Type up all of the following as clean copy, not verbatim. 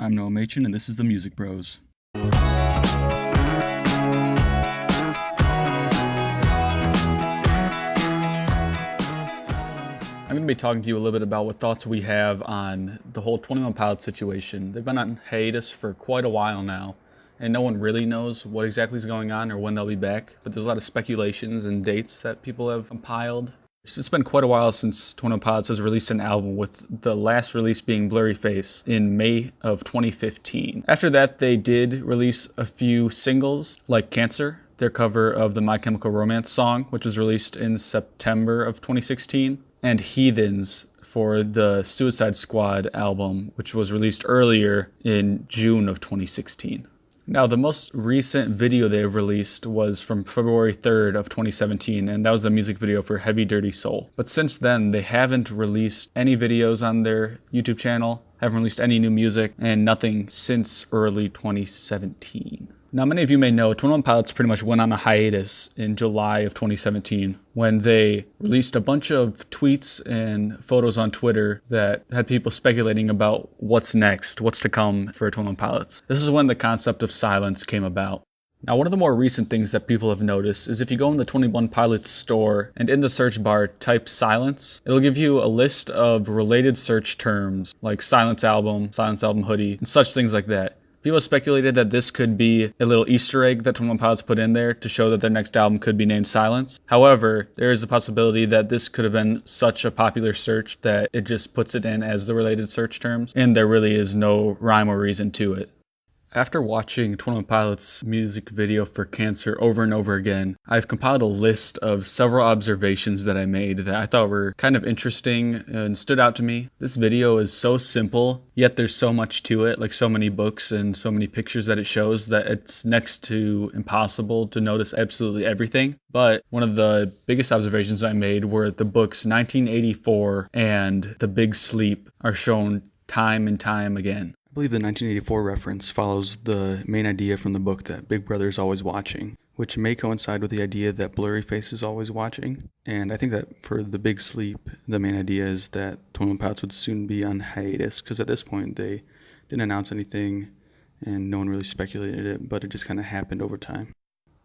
I'm Noah Machin, and this is the Music Bros. I'm going to be talking to you a little bit about what thoughts we have on the whole 21 Pilots situation. They've been on hiatus for quite a while now, and no one really knows what exactly is going on or when they'll be back, but there's a lot of speculations and dates that people have compiled. It's been quite a while since 21 Pilots has released an album, with the last release being Blurry Face in May of 2015. After that, they did release a few singles, like Cancer, their cover of the My Chemical Romance song, which was released in September of 2016, and Heathens for the Suicide Squad album, which was released earlier in June of 2016. Now, the most recent video they've released was from February 3rd of 2017, and that was a music video for Heavy Dirty Soul. But since then, they haven't released any videos on their YouTube channel, haven't released any new music, and nothing since early 2017. Now, many of you may know 21 Pilots pretty much went on a hiatus in July of 2017 when they released a bunch of tweets and photos on Twitter that had people speculating about what's next, what's to come for 21 Pilots. This is when the concept of silence came about. Now, one of the more recent things that people have noticed is if you go in the 21 Pilots store and in the search bar type silence, it'll give you a list of related search terms like silence album hoodie, and such things like that. People speculated that this could be a little Easter egg that 21 Pilots put in there to show that their next album could be named Silence. However, there is a possibility that this could have been such a popular search that it just puts it in as the related search terms, and there really is no rhyme or reason to it. After watching 21 Pilots' music video for Cancer over and over again, I've compiled a list of several observations that I made that I thought were kind of interesting and stood out to me. This video is so simple, yet there's so much to it, like so many books and so many pictures that it shows, that it's next to impossible to notice absolutely everything. But one of the biggest observations I made were the books 1984 and The Big Sleep are shown time and time again. I believe the 1984 reference follows the main idea from the book that Big Brother is always watching, which may coincide with the idea that Blurry Face is always watching. And I think that for The Big Sleep, the main idea is that 21 Pilots would soon be on hiatus, because at this point they didn't announce anything and no one really speculated it, but it just kind of happened over time.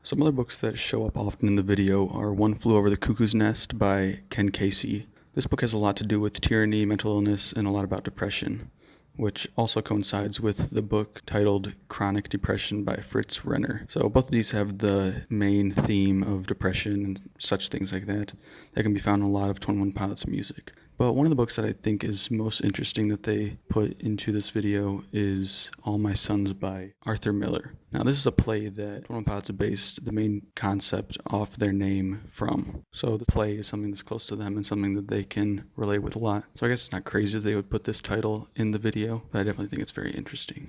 Some other books that show up often in the video are One Flew Over the Cuckoo's Nest by Ken Casey. This book has a lot to do with tyranny, mental illness, and a lot about depression, which also coincides with the book titled Chronic Depression by Fritz Renner. So both of these have the main theme of depression and such things like that can be found in a lot of 21 Pilots music. But one of the books that I think is most interesting that they put into this video is All My Sons by Arthur Miller. Now, this is a play that 21 Pilots based the main concept off their name from. So the play is something that's close to them and something that they can relate with a lot. So I guess it's not crazy that they would put this title in the video, but I definitely think it's very interesting.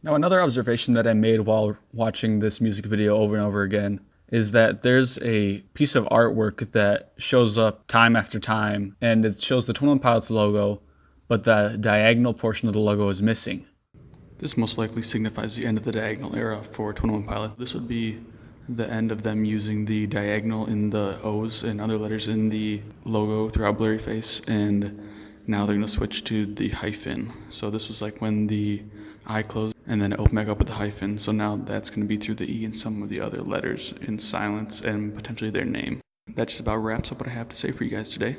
Now, another observation that I made while watching this music video over and over again is that there's a piece of artwork that shows up time after time, and it shows the 21 Pilots logo, but the diagonal portion of the logo is missing. This most likely signifies the end of the diagonal era for 21 Pilots. This would be the end of them using the diagonal in the O's and other letters in the logo throughout Blurry Face, and now they're going to switch to the hyphen. So this was like when the I closed and then open back up with the hyphen. So now that's going to be through the E and some of the other letters in Silence and potentially their name. That just about wraps up what I have to say for you guys today.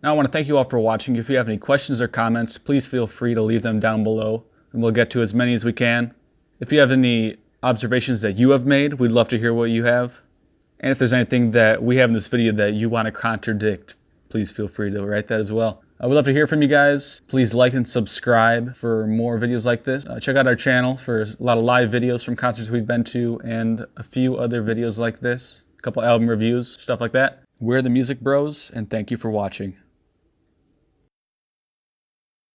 Now, I want to thank you all for watching. If you have any questions or comments, please feel free to leave them down below, and we'll get to as many as we can. If you have any observations that you have made, we'd love to hear what you have. And if there's anything that we have in this video that you want to contradict, please feel free to write that as well. I would love to hear from you guys. Please like and subscribe for more videos like this. Check out our channel for a lot of live videos from concerts we've been to and a few other videos like this, a couple album reviews, stuff like that. We're the Music Bros, and thank you for watching.